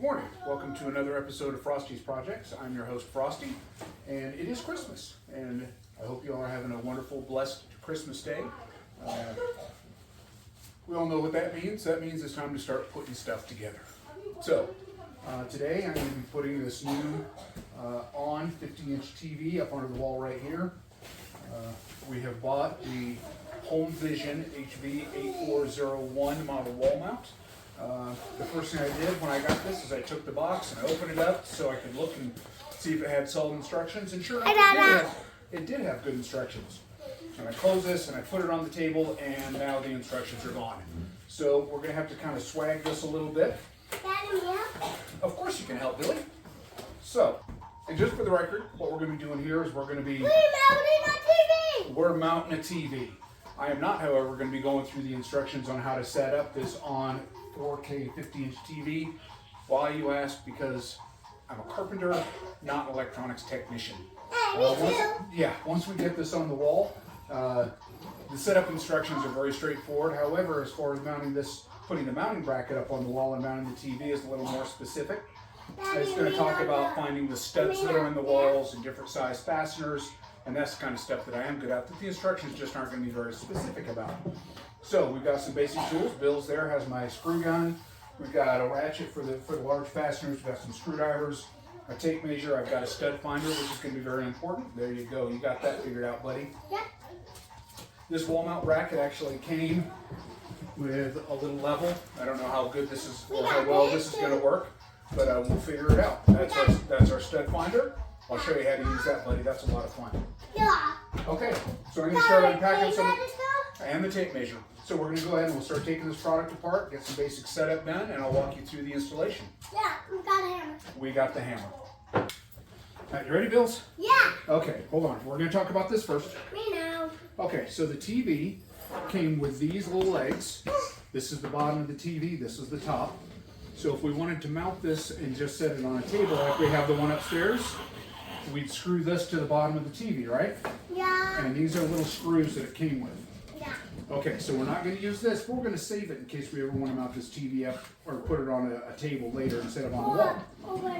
morning. Welcome to another episode of Frosty's Projects. I'm your host, Frosty, and it is Christmas. And I hope you all are having a wonderful, blessed Christmas day. We all know what that means. That means it's time to start putting stuff together. So, today I'm going to be putting this new on 50-inch TV up onto the wall right here. We have bought the Home Vision HV8401 model wall mount. The first thing I did when I got this is I took the box and I opened it up so I could look and see if it had solid instructions, and sure enough, it did have good instructions. And I close this and I put it on the table, and now the instructions are gone. So we're going to have to kind of swag this a little bit. Daddy, yeah? Of course you can help, Billy. So, and just for the record, what we're going to be doing here is we're going to be... We're mounting a TV. I am not, however, going to be going through the instructions on how to set up this on 4K 50-inch TV. Why, you ask? Because I'm a carpenter, not an electronics technician. Once we get this on the wall, the setup instructions are very straightforward. However, as far as mounting this, putting the mounting bracket up on the wall and mounting the TV is a little more specific. It's going to talk about finding the studs that are in the walls and different size fasteners, and that's the kind of stuff that I am good at, that the instructions just aren't going to be very specific about. So we've got some basic tools. Bill's there has my screw gun. We've got a ratchet for the large fasteners. We've got some screwdrivers, a tape measure. I've got a stud finder, which is going to be very important. There you go. You got that figured out, buddy. Yep. This wall mount bracket actually came with a little level. I don't know how good this is or how well this is going to work, but we'll figure it out. That's our stud finder. I'll show you how to use that, buddy. That's a lot of fun. Yeah. Okay, so I'm going to start unpacking some, and the tape measure. So we're going to go ahead and we'll start taking this product apart, get some basic setup done, and I'll walk you through the installation. Yeah, we got a hammer. We got the hammer. All right, you ready, Bills? Yeah. Okay, hold on. We're going to talk about this first. Me now. Okay, so the TV came with these little legs. This is the bottom of the TV. This is the top. So if we wanted to mount this and just set it on a table like we have the one upstairs, we'd screw this to the bottom of the TV, right? Yeah. And these are little screws that it came with. Yeah. Okay, so we're not going to use this. We're going to save it in case we ever want to mount this TV up or put it on a table later instead of on the wall.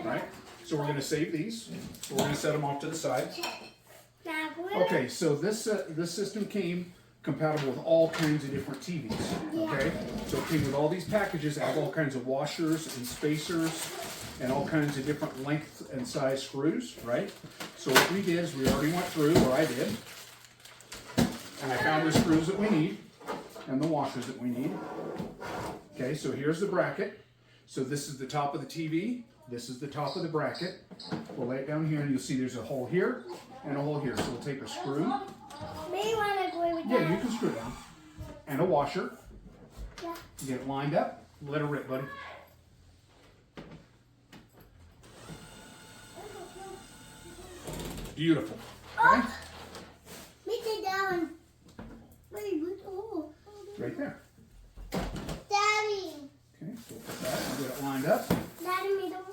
Right? So we're going to save these. We're going to set them off to the side. Okay, so this system came compatible with all kinds of different TVs. Okay, so it came with all these packages that have all kinds of washers and spacers and all kinds of different length and size screws, right? So what we did is we already went through, or I did, and I found the screws that we need and the washers that we need. Okay, so here's the bracket. So this is the top of the TV. This is the top of the bracket. We'll lay it down here and you'll see there's a hole here and a hole here. So we'll take a screw. May want to go with that. Yeah, you can screw down. And a washer. Yeah. Get it lined up. Let it rip, buddy. Beautiful. Okay? Make it down. Wait, oh. Right there. Daddy. Okay, so we'll put that and get it lined up. Daddy, we don't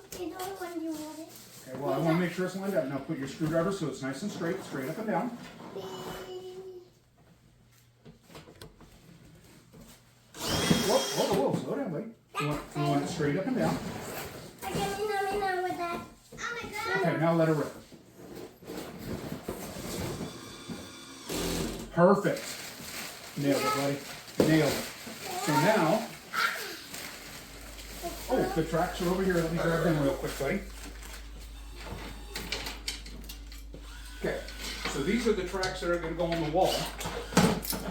want you want it. Okay, well, I want to make sure it's lined up. Now put your screwdriver so it's nice and straight up and down. Whoa, slow down, buddy. You want it straight up and down. Okay, me now with that. Oh my God. Okay, now let it rip. Perfect. Nailed it, buddy. Nailed it. So now, oh, the tracks are over here. Let me grab them real quick, buddy. Okay, so these are the tracks that are going to go on the wall.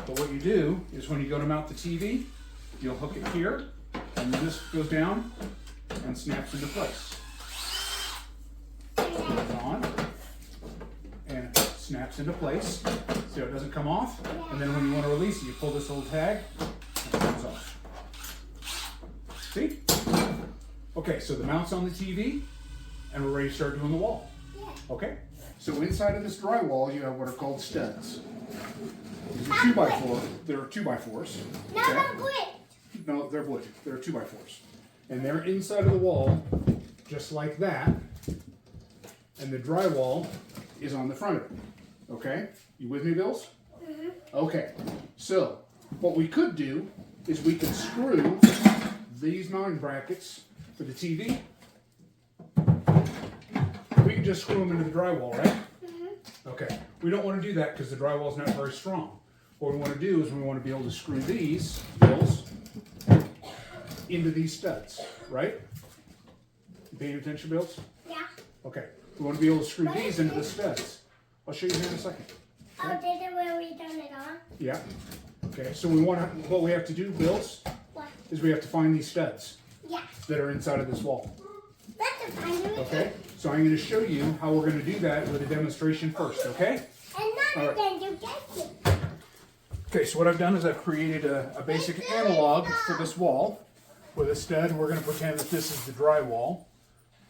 But what you do is when you go to mount the TV, you'll hook it here, and this goes down and snaps into place. It's on, and it snaps into place, so it doesn't come off. And then when you want to release it, you pull this little tag, and it comes off. See? Okay, so the mount's on the TV, and we're ready to start doing the wall. Okay? So inside of this drywall, you have what are called studs. These are 2x4. They're 2x4s. No, Okay? no, wood. No, they're wood. They're 2x4s. And they're inside of the wall, just like that. And the drywall is on the front of it. Okay? You with me, Bills? Mm-hmm. Okay. So, what we could do is we could screw these mounting brackets for the TV just screw them into the drywall, right? Okay. We don't want to do that because the drywall is not very strong. What we want to do is we want to be able to screw these bills into these studs, right? You paying attention, Bills? Yeah. Okay. We want to be able to screw these into the studs. I'll show you here in a second. Oh, did it where we turn it on? Yeah. Okay. So we want to, what we have to do, Bills, What? is we have to find these studs Yeah. that are inside of this wall. That's a fine. Okay. So I'm going to show you how we're going to do that with a demonstration first. Okay. And All not right. again, you get it. Okay. So what I've done is I've created a basic analog for this wall with a stud. We're going to pretend that this is the drywall.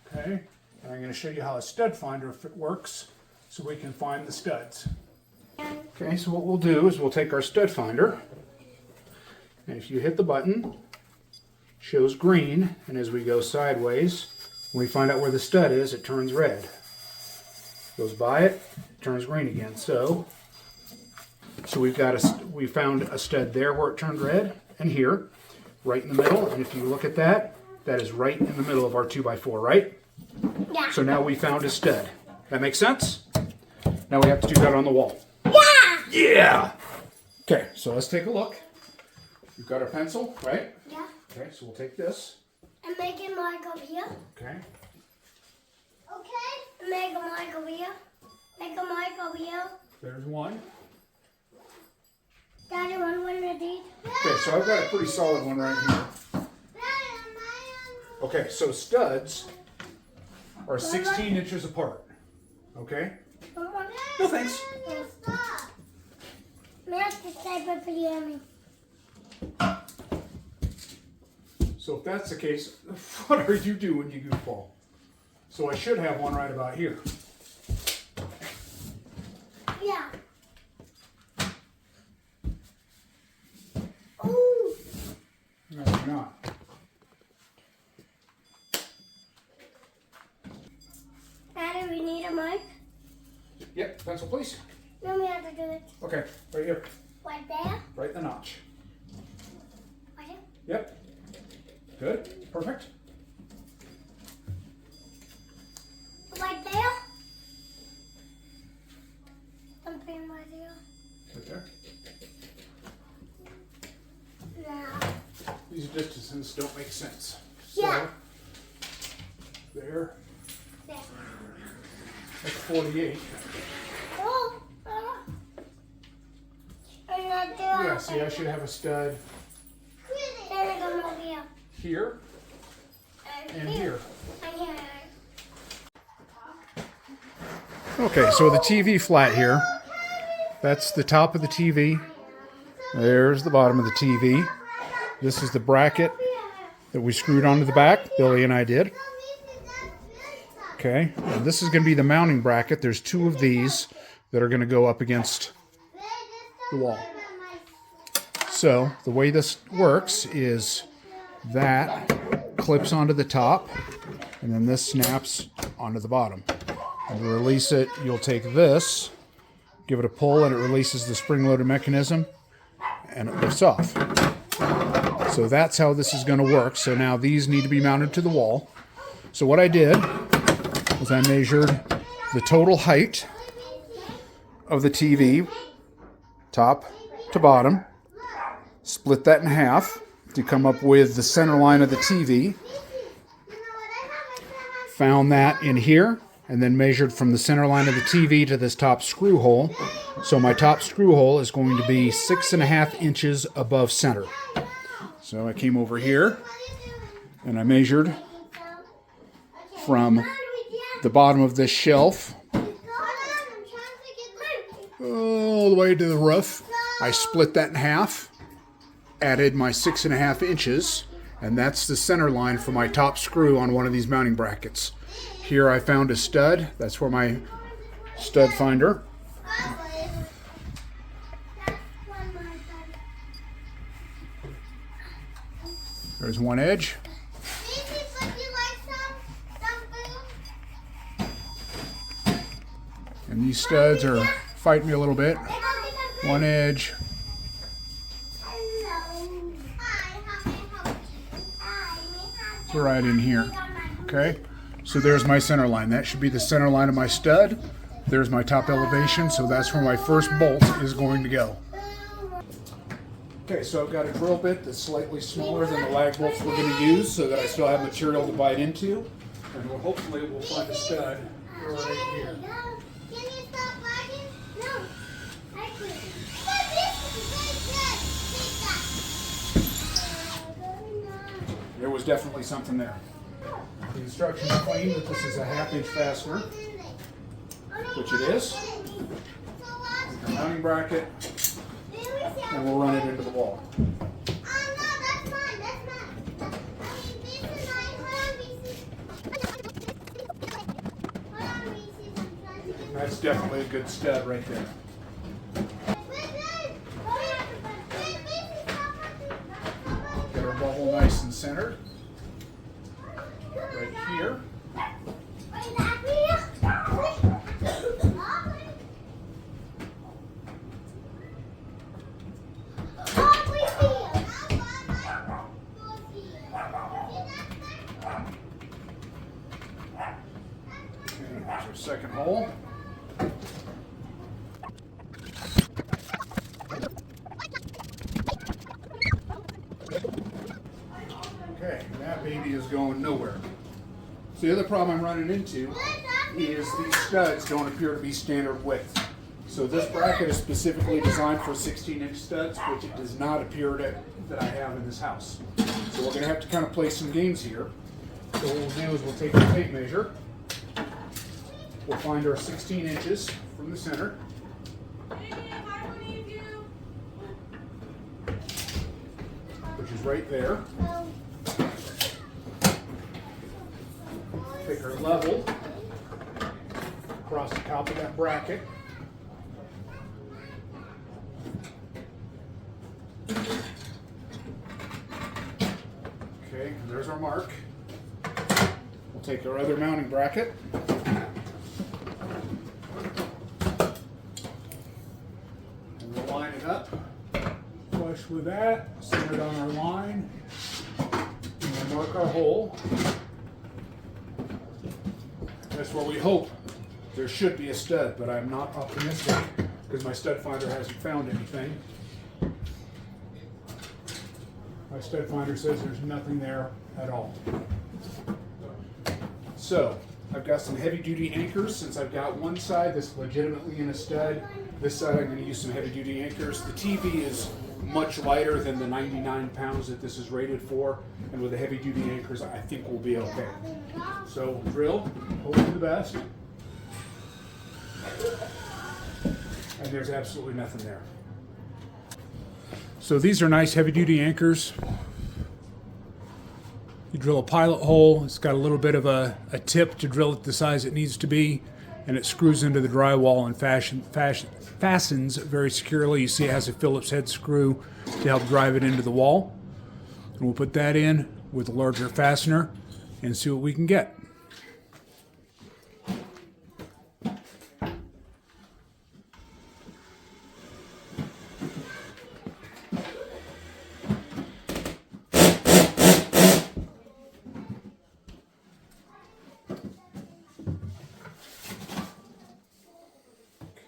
Okay. And I'm going to show you how a stud finder works so we can find the studs. Okay, so what we'll do is we'll take our stud finder, and if you hit the button, it shows green, and as we go sideways, when we find out where the stud is, it turns red. Goes by it, turns green again. So we found a stud there where it turned red, and here, right in the middle. And if you look at that, that is right in the middle of our 2x4, right? Yeah. So now we found a stud. That makes sense? Now we have to do that on the wall. Yeah. Yeah! Okay, so let's take a look. You've got a pencil, right? Yeah. Okay, so we'll take this. And make a mark over here. Okay. Okay. And make a mark over here. Make a mark over here. There's one. Daddy, one of these. Okay, so I've got a pretty solid one right here. Okay, so studs are 16 inches apart. Okay? No thanks. May I have to type it for you, Emmy? So if that's the case, what are you doing, you goofball? So I should have one right about here. Yeah. Ooh. No, you're not. Daddy, we need a mic. Yep, pencil please. No, we have to do it Okay, right here. right there. Right in the notch. Right here. Yep. Good. Perfect. Right there. Something right there. Right there. Yeah. These distances don't make sense. Yeah. There. There. That's 48. Oh. And I do Yeah, see, I should have a stud Then I come over here. here and here. And here. Okay, so the TV flat here. That's the top of the TV. There's the bottom of the TV. This is the bracket that we screwed onto the back. Billy and I did. Okay, and this is going to be the mounting bracket. There's two of these that are going to go up against the wall. So the way this works is that clips onto the top, and then this snaps onto the bottom. And to release it, you'll take this, give it a pull, and it releases the spring-loaded mechanism, and it lifts off. So that's how this is going to work. So now these need to be mounted to the wall. So what I did was I measured the total height of the TV, top to bottom, split that in half to come up with the center line of the TV, found that in here, and then measured from the center line of the TV to this top screw hole. So my top screw hole is going to be 6.5 inches above center. So I came over here and I measured from the bottom of this shelf all the way to the roof. I split that in half, added my 6.5 inches, and that's the center line for my top screw on one of these mounting brackets. Here I found a stud. That's where my stud finder. There's one edge. And these studs are fighting me a little bit. One edge. It's right in here. Okay? So there's my center line. That should be the center line of my stud. There's my top elevation, so that's where my first bolt is going to go. Okay, so I've got a drill bit that's slightly smaller than the lag bolts we're going to use so that I still have material to bite into. And hopefully we'll find a stud right here. Can you stop lagging? No. I quit. There was definitely something there. The instructions claim that this is a 1/2-inch fastener, which it is. With the mounting bracket, and we'll run it into the wall. That's definitely a good stud right there. Get our bubble nice and centered. Right here. Here's our second hole. Okay, that baby is going nowhere. So the other problem I'm running into is these studs don't appear to be standard width. So this bracket is specifically designed for 16-inch studs, which it does not appear that I have in this house. So we're going to have to kind of play some games here. So what we'll do is we'll take our tape measure. We'll find our 16 inches from the center. Which is right there. Take our level across the top of that bracket. Okay, and there's our mark. We'll take our other mounting bracket. And we'll line it up flush with that, center it on our line, and we'll mark our hole. That's where we hope there should be a stud, but I'm not optimistic because my stud finder hasn't found anything. My stud finder says there's nothing there at all. So I've got some heavy duty anchors. Since I've got one side that's legitimately in a stud, this side I'm going to use some heavy duty anchors. The TV is much lighter than the 99 pounds that this is rated for, and with the heavy duty anchors I think we'll be okay. So drill, hope for the best. And there's absolutely nothing there. So these are nice heavy duty anchors. You drill a pilot hole, it's got a little bit of a tip to drill it the size it needs to be, and it screws into the drywall and fastens very securely. You see it has a Phillips head screw to help drive it into the wall. And we'll put that in with a larger fastener and see what we can get.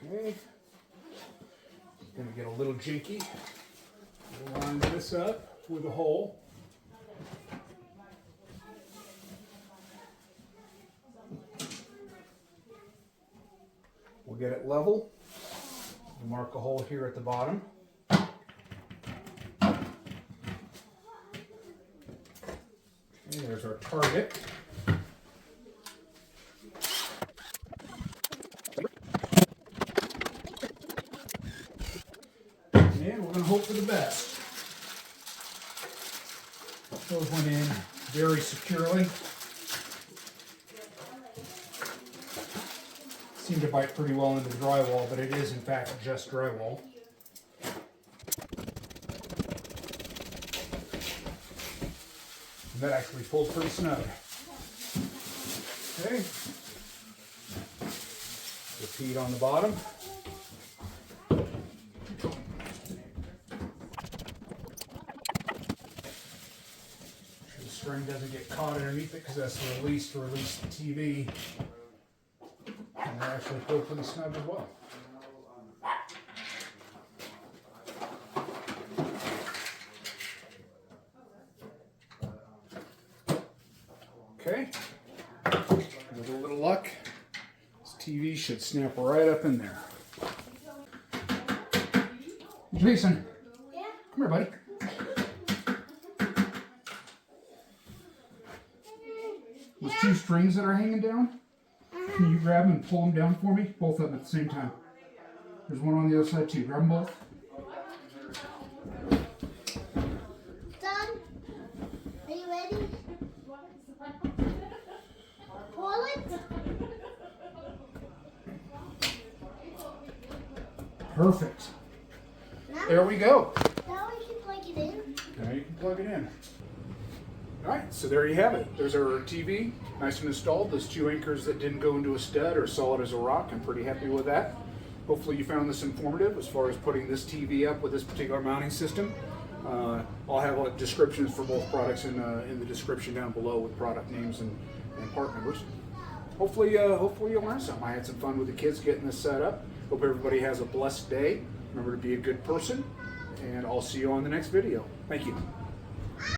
Okay, gonna get a little jinky. We'll line this up with a hole. We'll get it level. We'll mark a hole here at the bottom. Okay, there's our target. And we're going to hope for the best. Those went in very securely. Seemed to bite pretty well into the drywall, but it is in fact just drywall. And that actually pulls pretty snug. Okay. Repeat on the bottom. string doesn't get caught underneath it because that's the release to release the TV. And they actually feel pretty snug as well. Okay, with a little luck, this TV should snap right up in there. Jason, Yeah? come here, buddy. Those two strings that are hanging down, can you grab them and pull them down for me? Both of them at the same time. There's one on the other side too. Grab them both. Done. Are you ready? Pull it. Perfect. Now, There we go. now we can plug it in. Now you can plug it in. Alright, so there you have it. There's our TV, nice and installed. Those two anchors that didn't go into a stud are solid as a rock. I'm pretty happy with that. Hopefully you found this informative as far as putting this TV up with this particular mounting system. I'll have descriptions for both products in the description down below with product names and part numbers. Hopefully you'll learn something. I had some fun with the kids getting this set up. Hope everybody has a blessed day. Remember to be a good person, and I'll see you on the next video. Thank you.